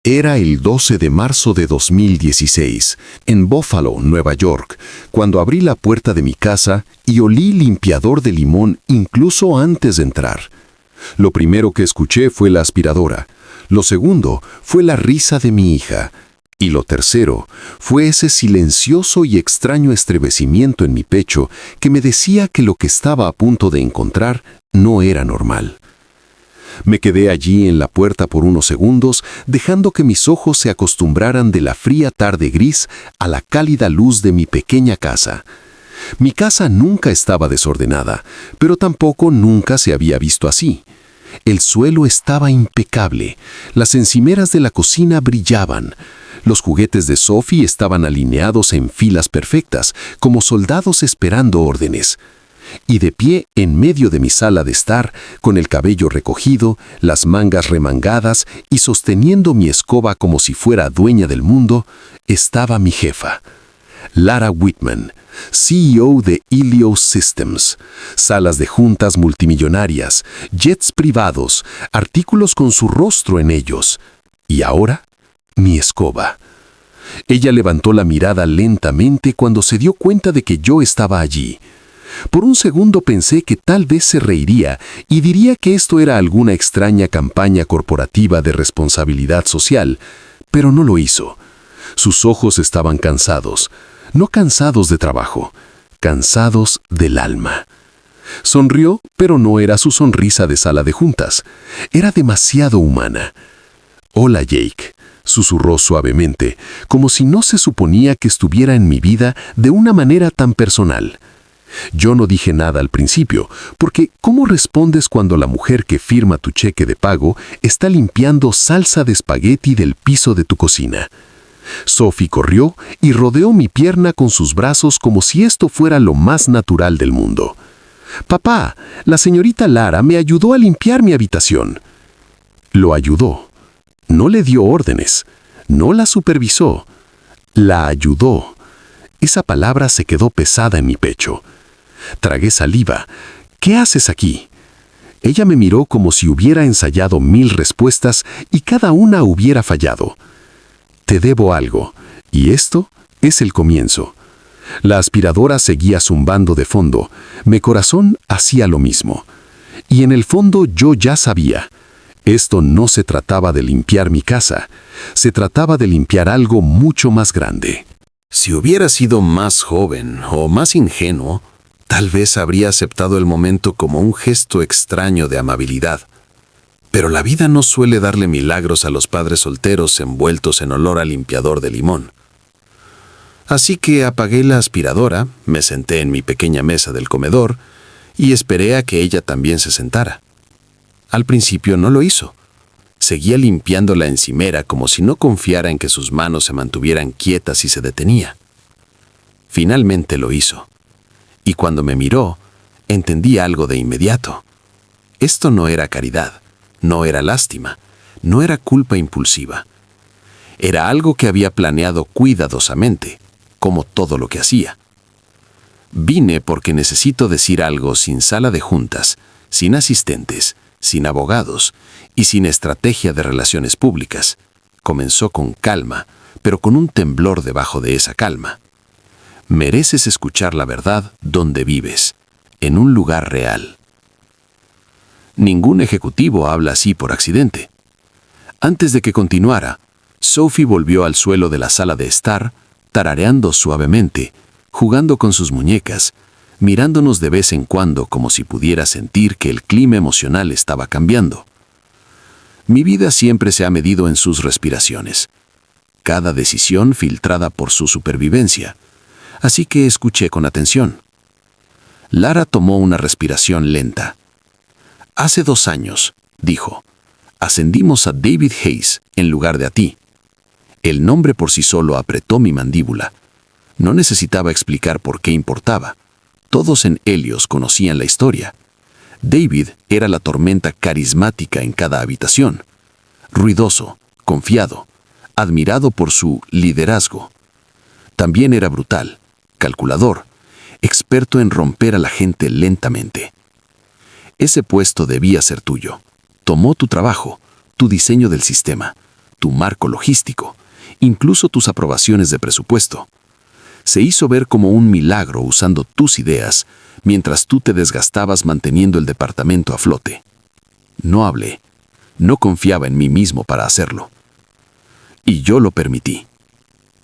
Era el 12 de marzo de 2016, en Buffalo, Nueva York, cuando abrí la puerta de mi casa y olí limpiador de limón incluso antes de entrar. Lo primero que escuché fue la aspiradora. Lo segundo fue la risa de mi hija. Y lo tercero fue ese silencioso y extraño estremecimiento en mi pecho que me decía que lo que estaba a punto de encontrar no era normal. Me quedé allí en la puerta por unos segundos, dejando que mis ojos se acostumbraran de la fría tarde gris a la cálida luz de mi pequeña casa. Mi casa nunca estaba desordenada, pero tampoco nunca se había visto así. El suelo estaba impecable, las encimeras de la cocina brillaban, los juguetes de Sophie estaban alineados en filas perfectas, como soldados esperando órdenes. Y de pie en medio de mi sala de estar, con el cabello recogido, las mangas remangadas y sosteniendo mi escoba como si fuera dueña del mundo, estaba mi jefa, Lara Whitman, CEO de Helios Systems, salas de juntas multimillonarias, jets privados, artículos con su rostro en ellos. Y ahora, mi escoba. Ella levantó la mirada lentamente cuando se dio cuenta de que yo estaba allí. Por un segundo pensé que tal vez se reiría y diría que esto era alguna extraña campaña corporativa de responsabilidad social, pero no lo hizo. Sus ojos estaban cansados, no cansados de trabajo, cansados del alma. Sonrió, pero no era su sonrisa de sala de juntas. Era demasiado humana. «Hola, Jake», susurró suavemente, como si no se suponía que estuviera en mi vida de una manera tan personal. Yo no dije nada al principio, porque ¿cómo respondes cuando la mujer que firma tu cheque de pago está limpiando salsa de espagueti del piso de tu cocina? Sophie corrió y rodeó mi pierna con sus brazos como si esto fuera lo más natural del mundo. «Papá, la señorita Lara me ayudó a limpiar mi habitación». Lo ayudó. No le dio órdenes. No la supervisó. La ayudó. Esa palabra se quedó pesada en mi pecho. Tragué saliva. «¿Qué haces aquí?» Ella me miró como si hubiera ensayado 1000 respuestas y cada una hubiera fallado. «Te debo algo, y esto es el comienzo». La aspiradora seguía zumbando de fondo. Mi corazón hacía lo mismo. Y en el fondo yo ya sabía. Esto no se trataba de limpiar mi casa. Se trataba de limpiar algo mucho más grande. Si hubiera sido más joven o más ingenuo, tal vez habría aceptado el momento como un gesto extraño de amabilidad. Pero la vida no suele darle milagros a los padres solteros envueltos en olor a limpiador de limón. Así que apagué la aspiradora, me senté en mi pequeña mesa del comedor y esperé a que ella también se sentara. Al principio no lo hizo. Seguía limpiando la encimera como si no confiara en que sus manos se mantuvieran quietas y se detenía. Finalmente lo hizo. Y cuando me miró, entendí algo de inmediato. Esto no era caridad, no era lástima, no era culpa impulsiva. Era algo que había planeado cuidadosamente, como todo lo que hacía. Vine porque necesito decir algo sin sala de juntas, sin asistentes, sin abogados y sin estrategia de relaciones públicas. Comenzó con calma, pero con un temblor debajo de esa calma. Mereces escuchar la verdad donde vives, en un lugar real. Ningún ejecutivo habla así por accidente. Antes de que continuara, Sophie volvió al suelo de la sala de estar, tarareando suavemente, jugando con sus muñecas, mirándonos de vez en cuando como si pudiera sentir que el clima emocional estaba cambiando. Mi vida siempre se ha medido en sus respiraciones. Cada decisión filtrada por su supervivencia. Así que escuché con atención. Lara tomó una respiración lenta. «Hace 2 años», dijo, «ascendimos a David Hayes en lugar de a ti». El nombre por sí solo apretó mi mandíbula. No necesitaba explicar por qué importaba. Todos en Helios conocían la historia. David era la tormenta carismática en cada habitación. Ruidoso, confiado, admirado por su liderazgo. También era brutal, calculador, experto en romper a la gente lentamente. Ese puesto debía ser tuyo. Tomó tu trabajo, tu diseño del sistema, tu marco logístico, incluso tus aprobaciones de presupuesto. Se hizo ver como un milagro usando tus ideas, mientras tú te desgastabas manteniendo el departamento a flote. No hablé, no confiaba en mí mismo para hacerlo. Y yo lo permití.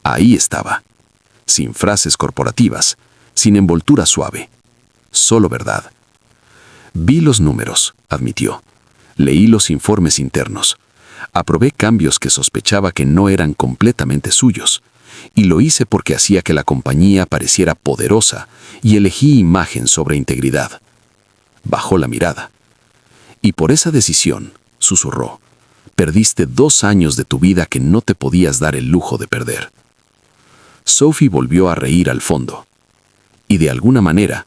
Ahí estaba, sin frases corporativas, sin envoltura suave, solo verdad. Vi los números, admitió. Leí los informes internos. Aprobé cambios que sospechaba que no eran completamente suyos. Y lo hice porque hacía que la compañía pareciera poderosa y elegí imagen sobre integridad. Bajó la mirada. Y por esa decisión, susurró, perdiste 2 años de tu vida que no te podías dar el lujo de perder. Sophie volvió a reír al fondo. Y de alguna manera,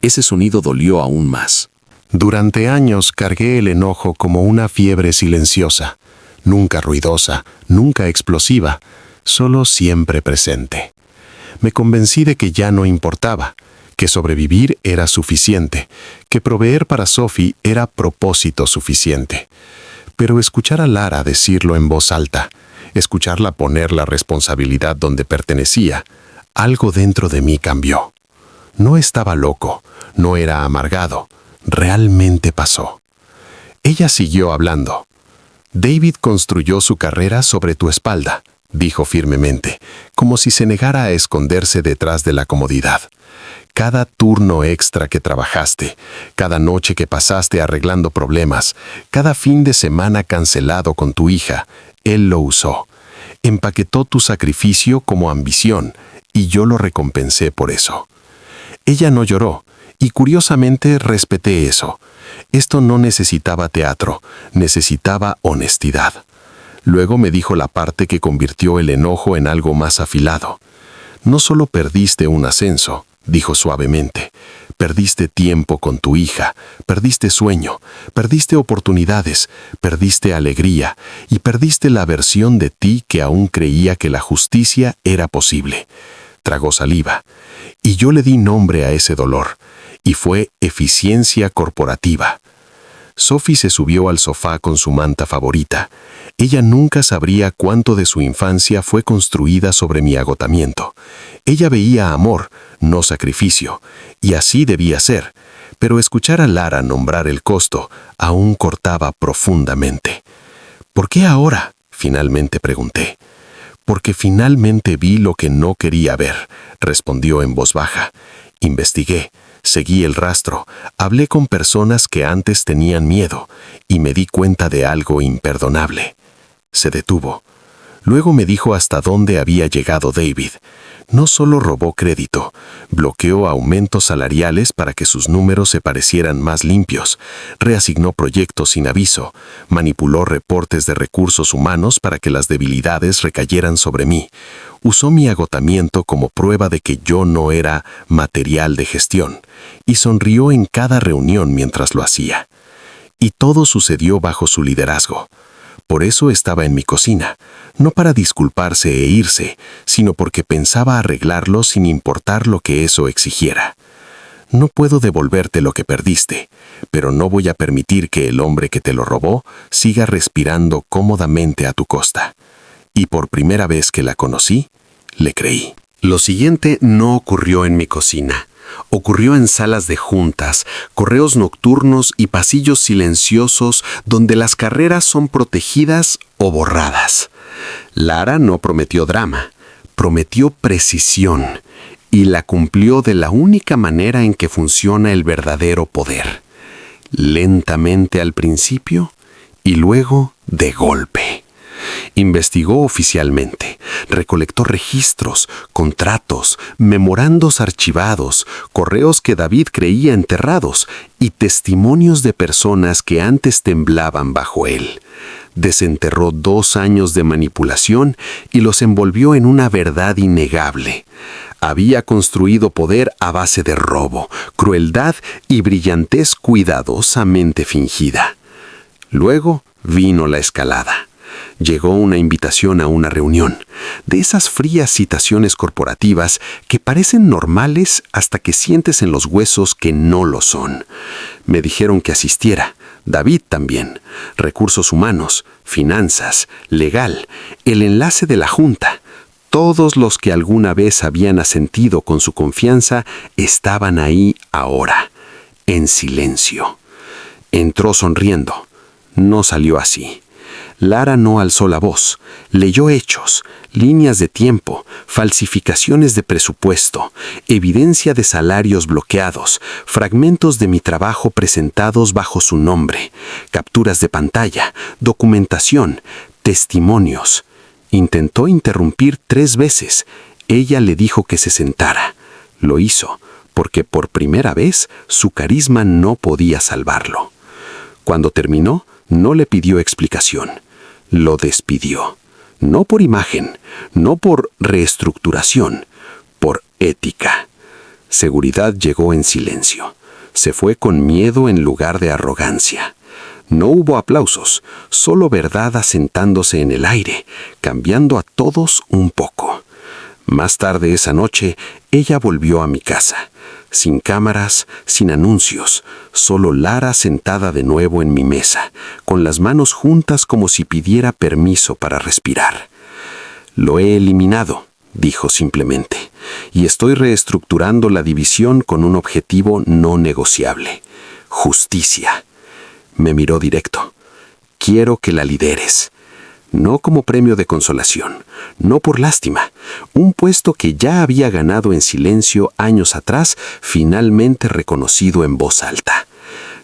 ese sonido dolió aún más. Durante años cargué el enojo como una fiebre silenciosa, nunca ruidosa, nunca explosiva, solo siempre presente. Me convencí de que ya no importaba, que sobrevivir era suficiente, que proveer para Sophie era propósito suficiente. Pero escuchar a Lara decirlo en voz alta, escucharla poner la responsabilidad donde pertenecía, algo dentro de mí cambió. No estaba loco, no era amargado, realmente pasó. Ella siguió hablando. David construyó su carrera sobre tu espalda, dijo firmemente, como si se negara a esconderse detrás de la comodidad. Cada turno extra que trabajaste, cada noche que pasaste arreglando problemas, cada fin de semana cancelado con tu hija, él lo usó. Empaquetó tu sacrificio como ambición, y yo lo recompensé por eso. Ella no lloró, y curiosamente respeté eso. Esto no necesitaba teatro, necesitaba honestidad. Luego me dijo la parte que convirtió el enojo en algo más afilado. No solo perdiste un ascenso, dijo suavemente, perdiste tiempo con tu hija, perdiste sueño, perdiste oportunidades, perdiste alegría y perdiste la versión de ti que aún creía que la justicia era posible. Tragó saliva, y yo le di nombre a ese dolor, y fue eficiencia corporativa. Sophie se subió al sofá con su manta favorita. Ella nunca sabría cuánto de su infancia fue construida sobre mi agotamiento. Ella veía amor, no sacrificio, y así debía ser, pero escuchar a Lara nombrar el costo aún cortaba profundamente. ¿Por qué ahora?, finalmente pregunté. Porque finalmente vi lo que no quería ver, respondió en voz baja. Investigué. Seguí el rastro, hablé con personas que antes tenían miedo y me di cuenta de algo imperdonable. Se detuvo. Luego me dijo hasta dónde había llegado David. No solo robó crédito, bloqueó aumentos salariales para que sus números se parecieran más limpios, reasignó proyectos sin aviso, manipuló reportes de recursos humanos para que las debilidades recayeran sobre mí. Usó mi agotamiento como prueba de que yo no era material de gestión, y sonrió en cada reunión mientras lo hacía. Y todo sucedió bajo su liderazgo. Por eso estaba en mi cocina, no para disculparse e irse, sino porque pensaba arreglarlo sin importar lo que eso exigiera. No puedo devolverte lo que perdiste, pero no voy a permitir que el hombre que te lo robó siga respirando cómodamente a tu costa. Y por primera vez que la conocí, le creí. Lo siguiente no ocurrió en mi cocina. Ocurrió en salas de juntas, correos nocturnos y pasillos silenciosos donde las carreras son protegidas o borradas. Lara no prometió drama, prometió precisión y la cumplió de la única manera en que funciona el verdadero poder. Lentamente al principio y luego de golpe. Investigó oficialmente, recolectó registros, contratos, memorandos archivados, correos que David creía enterrados y testimonios de personas que antes temblaban bajo él. Desenterró 2 años de manipulación y los envolvió en una verdad innegable. Había construido poder a base de robo, crueldad y brillantez cuidadosamente fingida. Luego vino la escalada. Llegó una invitación a una reunión, de esas frías citaciones corporativas que parecen normales hasta que sientes en los huesos que no lo son. Me dijeron que asistiera, David también, recursos humanos, finanzas, legal, el enlace de la junta. Todos los que alguna vez habían asentido con su confianza estaban ahí ahora, en silencio. Entró sonriendo. No salió así. Lara no alzó la voz, leyó hechos, líneas de tiempo, falsificaciones de presupuesto, evidencia de salarios bloqueados, fragmentos de mi trabajo presentados bajo su nombre, capturas de pantalla, documentación, testimonios. Intentó interrumpir 3 veces. Ella le dijo que se sentara. Lo hizo, porque por primera vez su carisma no podía salvarlo. Cuando terminó, no le pidió explicación. Lo despidió. No por imagen, no por reestructuración, por ética. Seguridad llegó en silencio. Se fue con miedo en lugar de arrogancia. No hubo aplausos, solo verdad asentándose en el aire, cambiando a todos un poco. Más tarde esa noche, ella volvió a mi casa. Sin cámaras, sin anuncios, solo Lara sentada de nuevo en mi mesa, con las manos juntas como si pidiera permiso para respirar. Lo he eliminado, dijo simplemente, y estoy reestructurando la división con un objetivo no negociable: justicia. Me miró directo. Quiero que la lideres. No como premio de consolación, no por lástima. Un puesto que ya había ganado en silencio años atrás, finalmente reconocido en voz alta.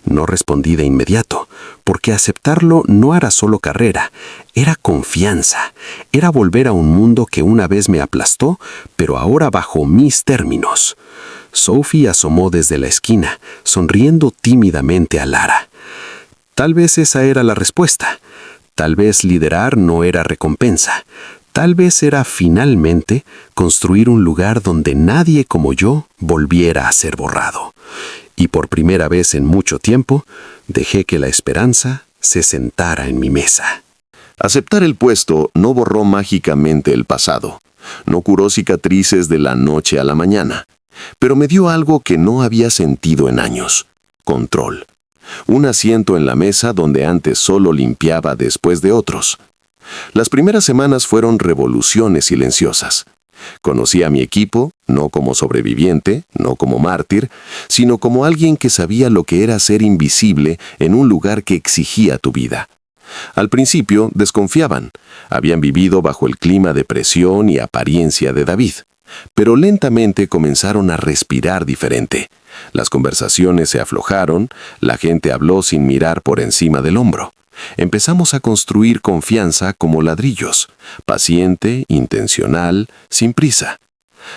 No respondí de inmediato, porque aceptarlo no era solo carrera, era confianza, era volver a un mundo que una vez me aplastó, pero ahora bajo mis términos. Sophie asomó desde la esquina, sonriendo tímidamente a Lara. Tal vez esa era la respuesta. Tal vez liderar no era recompensa. Tal vez era finalmente construir un lugar donde nadie como yo volviera a ser borrado. Y por primera vez en mucho tiempo, dejé que la esperanza se sentara en mi mesa. Aceptar el puesto no borró mágicamente el pasado. No curó cicatrices de la noche a la mañana. Pero me dio algo que no había sentido en años: control. Un asiento en la mesa donde antes solo limpiaba después de otros. Las primeras semanas fueron revoluciones silenciosas. Conocí a mi equipo, no como sobreviviente, no como mártir, sino como alguien que sabía lo que era ser invisible en un lugar que exigía tu vida. Al principio desconfiaban. Habían vivido bajo el clima de presión y apariencia de David. Pero lentamente comenzaron a respirar diferente. Las conversaciones se aflojaron, la gente habló sin mirar por encima del hombro. Empezamos a construir confianza como ladrillos, paciente, intencional, sin prisa.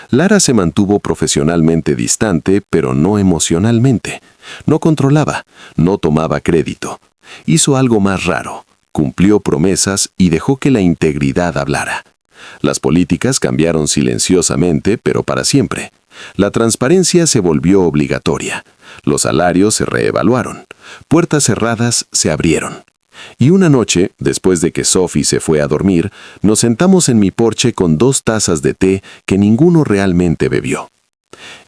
Lara se mantuvo profesionalmente distante, pero no emocionalmente. No controlaba, no tomaba crédito. Hizo algo más raro: cumplió promesas y dejó que la integridad hablara. Las políticas cambiaron silenciosamente, pero para siempre. La transparencia se volvió obligatoria. Los salarios se reevaluaron. Puertas cerradas se abrieron. Y una noche, después de que Sophie se fue a dormir, nos sentamos en mi porche con 2 tazas de té que ninguno realmente bebió.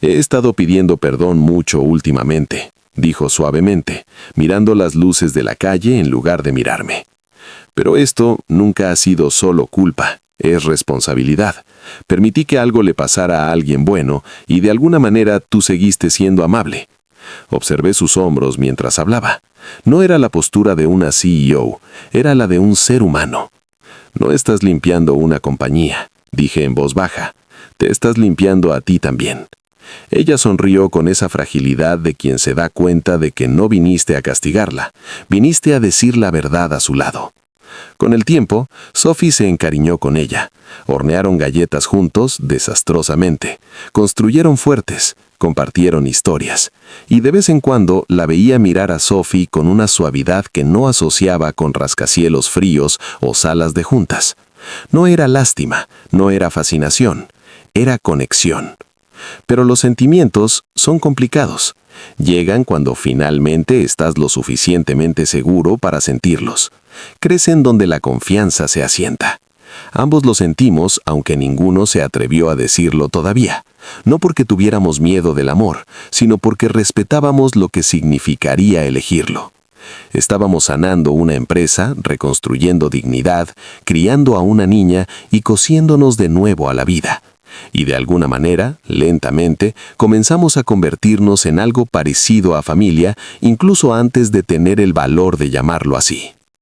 He estado pidiendo perdón mucho últimamente, dijo suavemente, mirando las luces de la calle en lugar de mirarme. Pero esto nunca ha sido solo culpa. Es responsabilidad. Permití que algo le pasara a alguien bueno y de alguna manera tú seguiste siendo amable. Observé sus hombros mientras hablaba. No era la postura de una CEO, era la de un ser humano. No estás limpiando una compañía, dije en voz baja. Te estás limpiando a ti también. Ella sonrió con esa fragilidad de quien se da cuenta de que no viniste a castigarla, viniste a decir la verdad a su lado. Con el tiempo, Sophie se encariñó con ella. Hornearon galletas juntos, desastrosamente. Construyeron fuertes, compartieron historias. Y de vez en cuando la veía mirar a Sophie con una suavidad que no asociaba con rascacielos fríos o salas de juntas. No era lástima, no era fascinación, era conexión. Pero los sentimientos son complicados. Llegan cuando finalmente estás lo suficientemente seguro para sentirlos. Crecen donde la confianza se asienta. Ambos lo sentimos, aunque ninguno se atrevió a decirlo todavía. No porque tuviéramos miedo del amor, sino porque respetábamos lo que significaría elegirlo. Estábamos sanando una empresa, reconstruyendo dignidad, criando a una niña y cosiéndonos de nuevo a la vida. Y de alguna manera, lentamente, comenzamos a convertirnos en algo parecido a familia, incluso antes de tener el valor de llamarlo así.